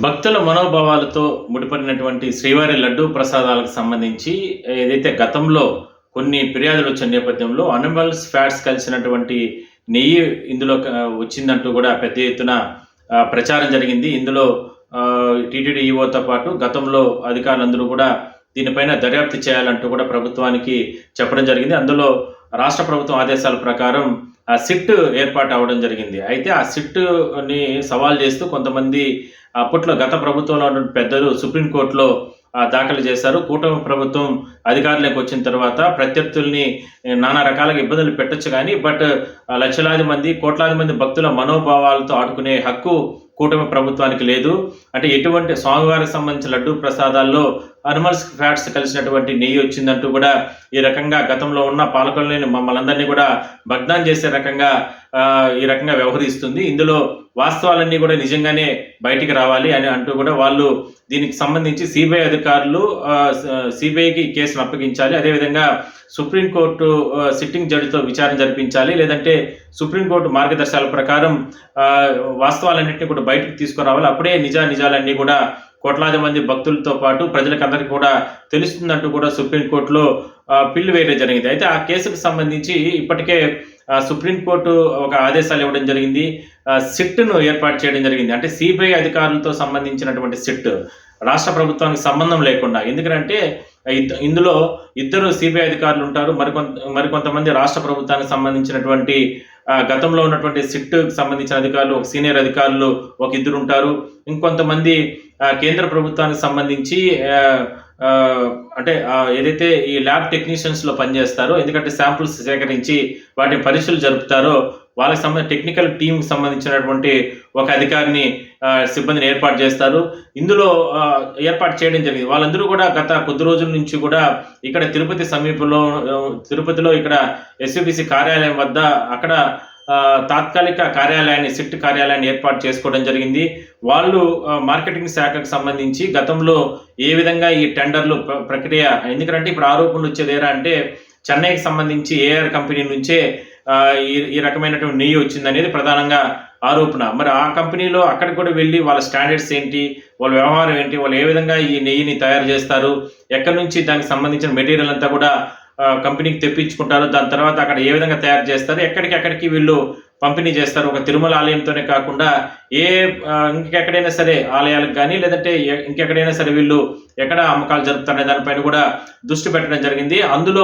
భక్తుల మనోభావాలతో ముడిపడినటువంటి శ్రీవారి లడ్డూ ప్రసాదాలకు సంబంధించి ఏదైతే గతంలో కొన్ని ఫిర్యాదులు వచ్చిన నేపథ్యంలో అనిమల్స్ ఫ్యాట్స్ కలిసినటువంటి నెయ్యి ఇందులో వచ్చిందంటూ కూడా పెద్ద ఎత్తున ప్రచారం జరిగింది. ఇందులో టీటీడీ ఈవోతో పాటు గతంలో అధికారులందరూ కూడా దీనిపైన దర్యాప్తు చేయాలంటూ కూడా ప్రభుత్వానికి చెప్పడం జరిగింది. అందులో రాష్ట్ర ప్రభుత్వం ఆదేశాల ప్రకారం సిట్ ఏర్పాటు అవ్వడం జరిగింది. అయితే ఆ సిట్‌ని సవాల్ చేస్తూ కొంతమంది అప్పట్లో గత ప్రభుత్వంలో ఉన్నటువంటి పెద్దలు సుప్రీంకోర్టులో దాఖలు చేశారు. కూటమి ప్రభుత్వం అధికారంలోకి వచ్చిన తర్వాత ప్రత్యర్థుల్ని నానా రకాలుగా ఇబ్బందులు పెట్టొచ్చు కానీ లక్షలాది మంది, కోట్లాది మంది భక్తుల మనోభావాలతో ఆడుకునే హక్కు కూటమి ప్రభుత్వానికి లేదు. అంటే ఎటువంటి స్వామివారికి సంబంధించిన లడ్డూ ప్రసాదాల్లో అనిమల్స్ ఫ్యాట్స్ కలిసినటువంటి నెయ్యి వచ్చిందంటూ కూడా ఈ రకంగా గతంలో ఉన్న పాలకులని మమ్మల్ని అందరినీ కూడా భగ్నం చేసే రకంగా ఈ రకంగా వ్యవహరిస్తుంది. ఇందులో వాస్తవాలన్నీ కూడా నిజంగానే బయటికి రావాలి అని అంటూ కూడా వాళ్ళు దీనికి సంబంధించి సిబిఐ అధికారులు సిబిఐకి కేసును అప్పగించాలి. అదేవిధంగా సుప్రీంకోర్టు సిట్టింగ్ జడ్జితో విచారణ జరిపించాలి. లేదంటే సుప్రీంకోర్టు మార్గదర్శకాల ప్రకారం వాస్తవాలన్నింటినీ కూడా బయటకు తీసుకురావాలి. అప్పుడే నిజాలన్నీ కూడా కోట్లాది మంది భక్తులతో పాటు ప్రజలకందరికీ కూడా తెలుస్తుందంటూ కూడా సుప్రీంకోర్టులో పిల్లు వేయడం జరిగింది. అయితే ఆ కేసుకు సంబంధించి ఇప్పటికే సుప్రీంకోర్టు ఒక ఆదేశాలు ఇవ్వడం జరిగింది. సిట్ను ఏర్పాటు చేయడం జరిగింది. అంటే సిబిఐ అధికారులతో సంబంధించినటువంటి సిట్ రాష్ట్ర ప్రభుత్వానికి సంబంధం లేకుండా. ఎందుకంటే ఇందులో ఇద్దరు సిబిఐ అధికారులు ఉంటారు. మరికొంతమంది రాష్ట్ర ప్రభుత్వానికి సంబంధించినటువంటి గతంలో ఉన్నటువంటి సిట్కి సంబంధించిన అధికారులు, ఒక సీనియర్ అధికారులు ఒక ఇద్దరు ఉంటారు. ఇంకొంతమంది కేంద్ర ప్రభుత్వానికి సంబంధించి అంటే ఏదైతే ఈ ల్యాబ్ టెక్నీషియన్స్లో పనిచేస్తారో, ఎందుకంటే శాంపుల్స్ సేకరించి వాటిని పరీక్షలు జరుపుతారో వాళ్ళకి సంబంధించిన టెక్నికల్ టీంకి సంబంధించినటువంటి ఒక అధికారిని సిబ్బందిని ఏర్పాటు చేస్తారు. ఇందులో ఏర్పాటు చేయడం జరిగింది. వాళ్ళందరూ కూడా గత కొద్ది రోజుల నుంచి కూడా ఇక్కడ తిరుపతి సమీపంలో తిరుపతిలో ఇక్కడ ఎస్యూబీసీ కార్యాలయం వద్ద అక్కడ తాత్కాలిక కార్యాలయాన్ని సిట్ కార్యాలయాన్ని ఏర్పాటు చేసుకోవడం జరిగింది. వాళ్ళు మార్కెటింగ్ శాఖకు సంబంధించి గతంలో ఏ విధంగా ఈ టెండర్లు ప్రక్రియ, ఎందుకంటే ఇప్పుడు ఆరోపణలు వచ్చేది ఏరా అంటే చెన్నైకి సంబంధించి ఏఆర్ కంపెనీ నుంచే ఈ రకమైనటువంటి నెయ్యి వచ్చిందనేది ప్రధానంగా ఆరోపణ. మరి ఆ కంపెనీలో అక్కడికి కూడా వెళ్ళి వాళ్ళ స్టాండర్డ్స్ ఏంటి, వాళ్ళ వ్యవహారం ఏంటి, వాళ్ళు ఏ విధంగా ఈ నెయ్యిని తయారు చేస్తారు, ఎక్కడి నుంచి దానికి సంబంధించిన మెటీరియల్ అంతా కూడా కంపెనీకి తెప్పించుకుంటారు, దాని తర్వాత అక్కడ ఏ విధంగా తయారు చేస్తారు, ఎక్కడికి వీళ్ళు పంపిణీ చేస్తారు. ఒక తిరుమల ఆలయంతోనే కాకుండా ఇంకెక్కడైనా సరే ఆలయాలకు కానీ లేదంటే ఇంకెక్కడైనా సరే వీళ్ళు ఎక్కడ అమ్మకాలు జరుపుతారనే దానిపైన కూడా దృష్టి పెట్టడం జరిగింది. అందులో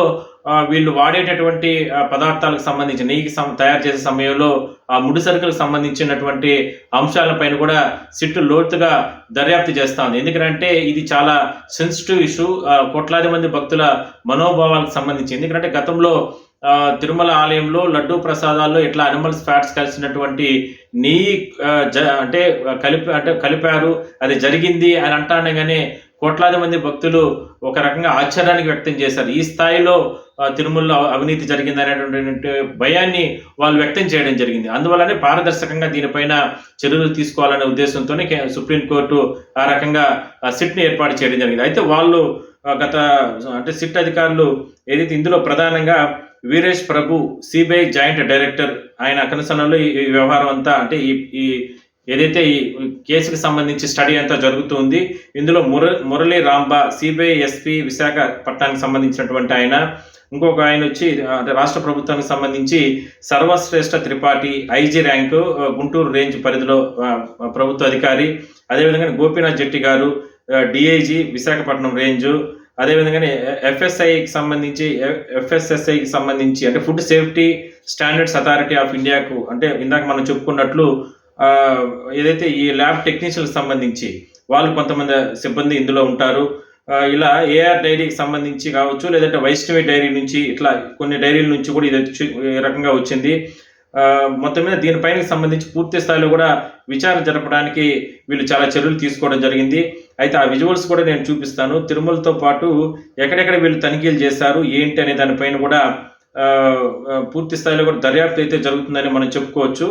వీళ్ళు వాడేటటువంటి పదార్థాలకు సంబంధించి నెయ్యికి తయారు చేసే సమయంలో ఆ ముడి సరుకులకు సంబంధించినటువంటి అంశాలపైన కూడా సిట్టు లోతుగా దర్యాప్తు చేస్తా ఉంది. ఎందుకంటే ఇది చాలా సెన్సిటివ్ ఇష్యూ, కోట్లాది మంది భక్తుల మనోభావాలకు సంబంధించి. ఎందుకంటే గతంలో తిరుమల ఆలయంలో లడ్డూ ప్రసాదాల్లో ఇట్లా అనిమల్స్ ఫ్యాట్స్ కలిసినటువంటి నెయ్యి కలిపారు, అది జరిగింది అని అంటానగానే కోట్లాది మంది భక్తులు ఒక రకంగా ఆశ్చర్యానికి వ్యక్తం చేశారు. ఈ స్థాయిలో తిరుమలలో అవినీతి జరిగింది అనేటువంటి భయాన్ని వాళ్ళు వ్యక్తం చేయడం జరిగింది. అందువల్లనే పారదర్శకంగా దీనిపైన చర్యలు తీసుకోవాలనే ఉద్దేశంతోనే సుప్రీంకోర్టు ఆ రకంగా సిట్ని ఏర్పాటు చేయడం జరిగింది. అయితే వాళ్ళు సిట్ అధికారులు ఏదైతే ఇందులో ప్రధానంగా వీరేష్ ప్రభు సిబిఐ జాయింట్ డైరెక్టర్, ఆయన కనుసన్నలో ఈ వ్యవహారం అంతా అంటే ఈ ఏదైతే ఈ కేసుకు సంబంధించి స్టడీ అంతా జరుగుతుంది. ఇందులో మురళీ రాంబా సిబిఐ ఎస్పీ విశాఖపట్నానికి సంబంధించినటువంటి ఆయన, ఇంకొక ఆయన వచ్చి అంటే రాష్ట్ర ప్రభుత్వానికి సంబంధించి Sarvashreshtha Tripathi IG rank Guntur range పరిధిలో ప్రభుత్వ అధికారి, అదేవిధంగా గోపీనాథ్ జెట్టి గారు డిఐజీ విశాఖపట్నం రేంజు, అదేవిధంగానే ఎఫ్ఎస్ఐకి సంబంధించి అంటే food safety standards authority of ఇండియాకు, అంటే ఇందాక మనం చెప్పుకున్నట్లు ఏదైతే ఈ ల్యాబ్ టెక్నీషియన్కి సంబంధించి వాళ్ళు కొంతమంది సిబ్బంది ఇందులో ఉంటారు. ఇలా ఏఆర్ డైరీకి సంబంధించి కావచ్చు, లేదంటే వైష్ణవి డైరీ నుంచి, ఇట్లా కొన్ని డైరీల నుంచి కూడా ఇది ఈ రకంగా వచ్చింది. మొత్తం మీద దీనిపైన సంబంధించి పూర్తి స్థాయిలో కూడా విచారణ జరపడానికి వీళ్ళు చాలా చర్యలు తీసుకోవడం జరిగింది. అయితే ఆ విజువల్స్ కూడా నేను చూపిస్తాను. తిరుమలతో పాటు ఎక్కడెక్కడ వీళ్ళు తనిఖీలు చేశారు ఏంటి అనే దానిపైన కూడా పూర్తి స్థాయిలో కూడా దర్యాప్తు అయితే జరుగుతుందని మనం చెప్పుకోవచ్చు.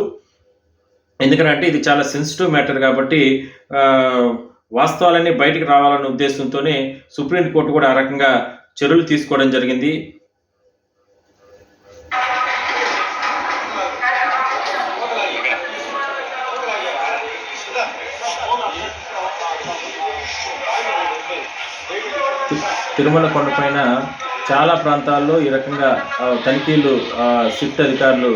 ఎందుకంటే ఇది చాలా సెన్సిటివ్ మ్యాటర్ కాబట్టి వాస్తవాలన్నీ బయటికి రావాలనే ఉద్దేశంతోనే సుప్రీంకోర్టు కూడా ఆ రకంగా చర్యలు తీసుకోవడం జరిగింది. తిరుమల కొండపైన చాలా ప్రాంతాల్లో ఈ రకంగా తనిఖీలు సిట్ అధికారులు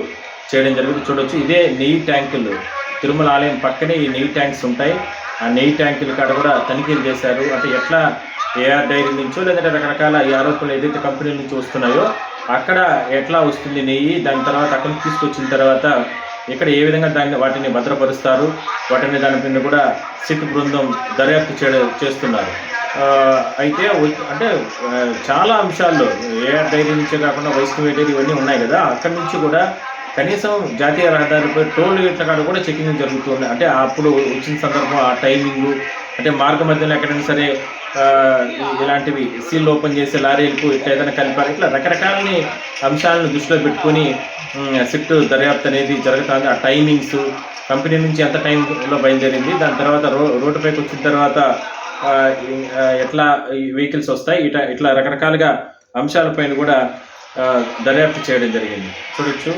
చేయడం జరిగింది. చూడొచ్చు, ఇదే నెయ్యి ట్యాంకులు. తిరుమల ఆలయం పక్కనే ఈ నెయ్యి ట్యాంక్స్ ఉంటాయి. ఆ నెయ్యి ట్యాంకుల కాడ కూడా తనిఖీలు చేశారు. అంటే ఎట్లా ఏఆర్ డైరీ నుంచో లేదంటే రకరకాల ఈ ఆరోపణలు ఏదైతే కంపెనీల నుంచి వస్తున్నాయో అక్కడ ఎట్లా వస్తుంది నెయ్యి, దాని తర్వాత అక్కడ తీసుకొచ్చిన తర్వాత ఇక్కడ ఏ విధంగా వాటిని భద్రపరుస్తారు, దానిపైన కూడా సిట్ బృందం దర్యాప్తు చేస్తున్నారు. అయితే అంటే చాలా అంశాల్లో ఏఆర్ డైరీ నుంచే కాకుండా వైష్ణవి డైరీ ఇవన్నీ ఉన్నాయి కదా, అక్కడి నుంచి కూడా కనీసం జాతీయ రహదారిపై టోల్ గేట్ల కాడ కూడా చెకింగ్ జరుగుతుంది. అంటే అప్పుడు వచ్చిన సందర్భం, ఆ టైమింగు, అంటే మార్గ మధ్యలో ఎక్కడైనా సరే ఇలాంటివి సీల్ ఓపెన్ చేసే లారీలకు ఇట్లా ఏదైనా కలిపారు, ఇట్లా రకరకాలని అంశాలను దృష్టిలో పెట్టుకొని సిట్ దర్యాప్తు అనేది జరుగుతుంది. ఆ టైమింగ్స్, కంపెనీ నుంచి ఎంత టైంలో బయలుదేరింది, దాని తర్వాత రోడ్డుపైకి వచ్చిన తర్వాత ఎట్లా వెహికల్స్ వస్తాయి, ఇట్లా రకరకాలుగా అంశాలపైన కూడా దర్యాప్తు చేయడం జరిగింది. చూడొచ్చు,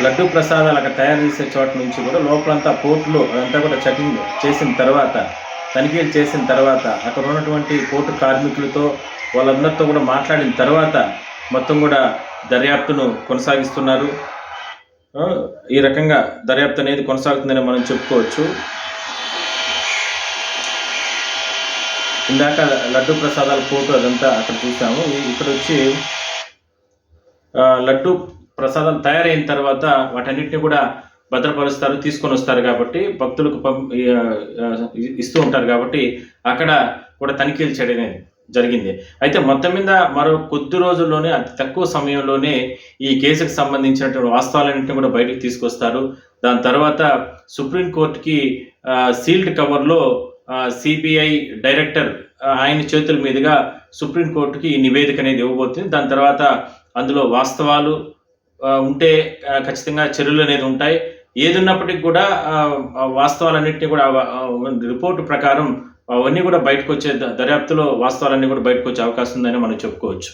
లడ్డూ ప్రసాదాలు అక్కడ తయారు చేసే చోట నుంచి కూడా లోపలంతా పోర్టులో అదంతా కూడా చెకింగ్ చేసిన తర్వాత, తనిఖీలు చేసిన తర్వాత, అక్కడ ఉన్నటువంటి పోర్టు కార్మికులతో వాళ్ళందరితో కూడా మాట్లాడిన తర్వాత మొత్తం కూడా దర్యాప్తును కొనసాగిస్తున్నారు. ఈ రకంగా దర్యాప్తు అనేది కొనసాగుతుందని మనం చెప్పుకోవచ్చు. ఇందాక లడ్డూ ప్రసాదాల ఫోటో అదంతా అక్కడ చూసాము. ఇక్కడ వచ్చి లడ్డూ ప్రసాదం తయారైన తర్వాత వాటన్నిటిని కూడా భద్రపరుస్తారు, తీసుకొని వస్తారు కాబట్టి భక్తులకు ఇస్తూ ఉంటారు కాబట్టి అక్కడ కూడా తనిఖీలు చేయడం జరిగింది. అయితే మొత్తం మీద మరో కొద్ది రోజుల్లోనే, అతి తక్కువ సమయంలోనే ఈ కేసుకు సంబంధించినటువంటి వాస్తవాలన్నింటినీ కూడా బయటకు తీసుకొస్తారు. దాని తర్వాత సుప్రీంకోర్టుకి సీల్డ్ కవర్లో సిబిఐ డైరెక్టర్ ఆయన చేతుల మీదుగా సుప్రీంకోర్టుకి ఈ నివేదిక అనేది ఇవ్వబోతుంది. దాని తర్వాత అందులో వాస్తవాలు ఉంటే ఖచ్చితంగా చర్యలు అనేది ఉంటాయి. ఏది ఉన్నప్పటికీ కూడా వాస్తవాలన్నింటినీ కూడా రిపోర్టు ప్రకారం అవన్నీ కూడా బయటకు వచ్చే, దర్యాప్తులో వాస్తవాలన్నీ కూడా బయటకు వచ్చే అవకాశం ఉందని మనం చెప్పుకోవచ్చు.